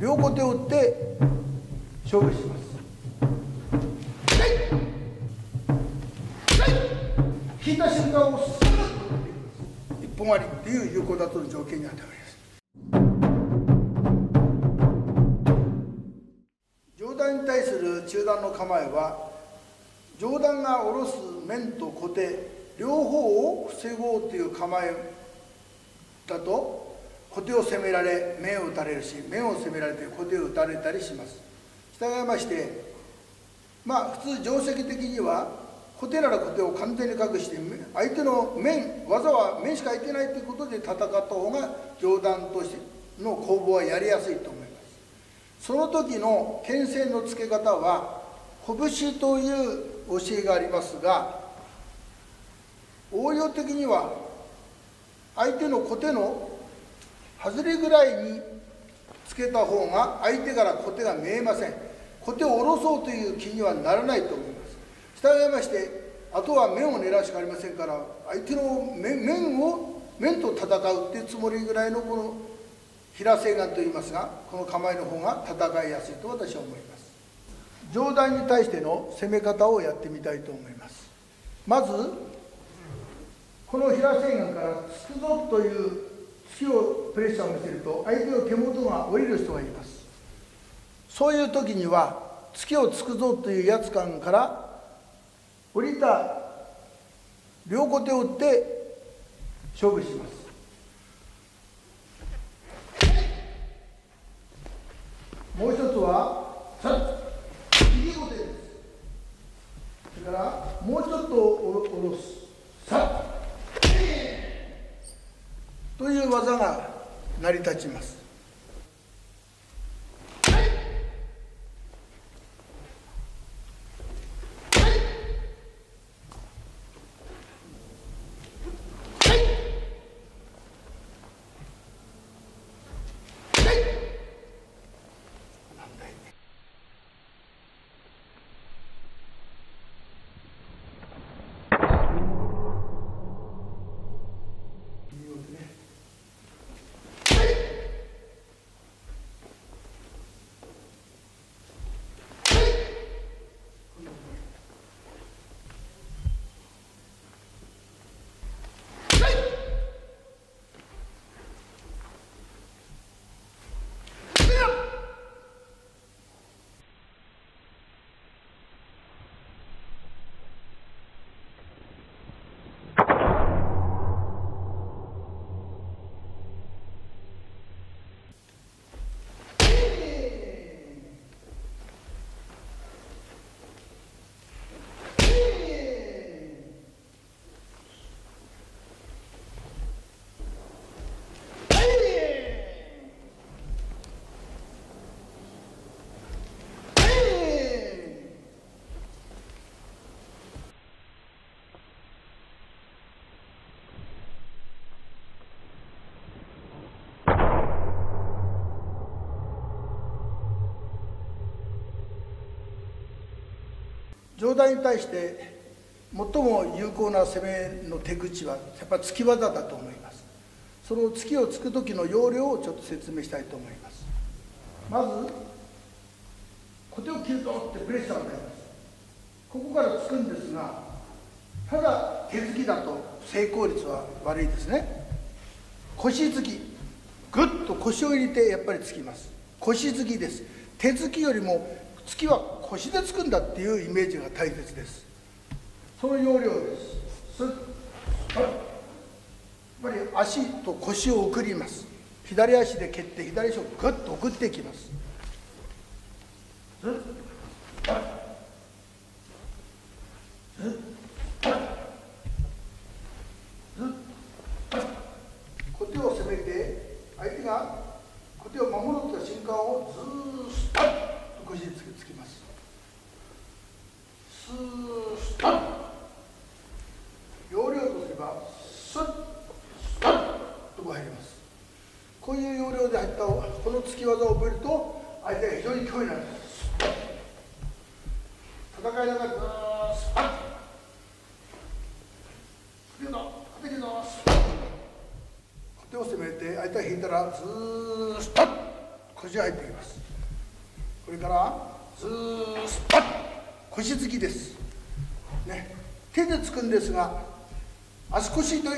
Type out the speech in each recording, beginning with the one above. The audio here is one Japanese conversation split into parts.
両小手を打って勝負します。引いた瞬間をすぐ一本割りっていう有効打倒の条件に当てはまります。上段に対する中段の構えは、上段が下ろす面と小手両方を防ごうという構えだと、小手を攻められ面を打たれるし、面を攻められて小手を打たれたりします。従いまして、普通定石的には小手なら小手を完全に隠して、相手の面、技は面しかいけないということで戦った方が上段としての攻防はやりやすいと思います。その時の牽制のつけ方は拳という教えがありますが、応用的には相手の小手の外れぐらいにつけた方が相手から小手が見えません。小手を下ろそうという気にはならないと思います。従いまして、あとは面を狙うしかありませんから、相手の面と戦うっていうつもりぐらいのこの平正眼といいますが、この構えの方が戦いやすいと私は思います。上段に対しての攻め方をやってみたいと思います。まずこの平正眼から突くぞという突きをプレッシャーを見せると、相手の手元が降りる人がいます。そういう時には突きを突くぞというやつ感から降りた両小手を打って勝負します。もう一つは右小手です。それからもうちょっと下ろすという技が成り立ちます。上段に対して最も有効な攻めの手口はやっぱり突き技だと思います。その突きを突く時の要領をちょっと説明したいと思います。まず小手を切るぞってプレッシャーをかけます。ここから突くんですが、ただ手突きだと成功率は悪いですね。腰突き、ぐっと腰を入れてやっぱり突きます。腰突きです。手突きよりも突きは腰で突くんだっていうイメージが大切です。その要領です。やっぱり足と腰を送ります。左足で蹴って左足をぐっと送っていきます。小手を攻めて、相手が小手を守ろうとした瞬間をずーっと腰につきます。スースタッ、要領とすればスッスタッと入ります。こういう要領で入ったこの突き技を覚えると相手が非常に脅威になるんです。戦いながらずーっとスパッ、スピード当ててスパッ、小手を攻めて相手が引いたらずーっと腰が入ってきます。これからスースパッ、腰突きです、ね、手でつくんですが、足腰で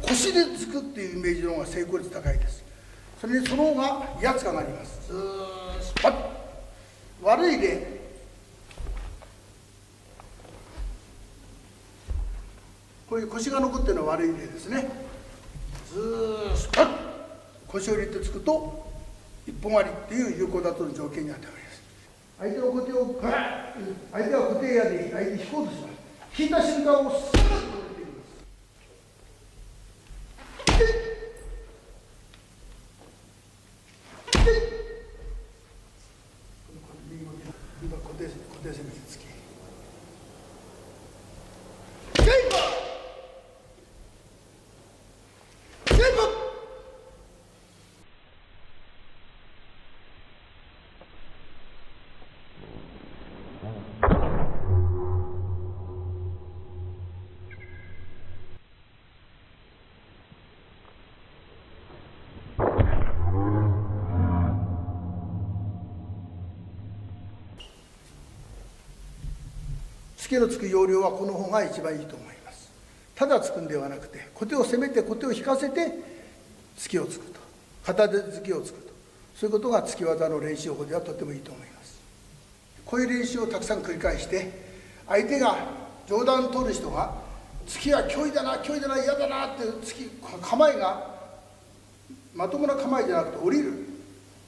腰でつくっていうイメージの方が成功率高いです。それにその方が威圧感があります。スースパッ、悪い例、こういう腰が残ってるのは悪い例ですね。スースパッ、腰を入れてつくと一本割りっていう有効打倒の条件に当てはまります。相手の小手を相手は固定やで相手引こうとします。引いた瞬間をスーッと折れていきます。今固定攻めてつき、突きのつく要領はこの方が一番いいと思います。ただつくんではなくて、小手を攻めて小手を引かせて突きをつくと、片手突きをつくと、そういうことが突き技の練習法ではとてもいいと思います。こういう練習をたくさん繰り返して、相手が上段を取る人が突きは脅威だな脅威だな嫌だなって突き構えがまともな構えじゃなくて降りる、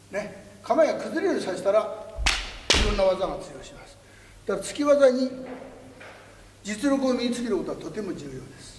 ね、構えが崩れるようにさせたらいろんな技が通用します。だから突き技に実力を身につけることはとても重要です。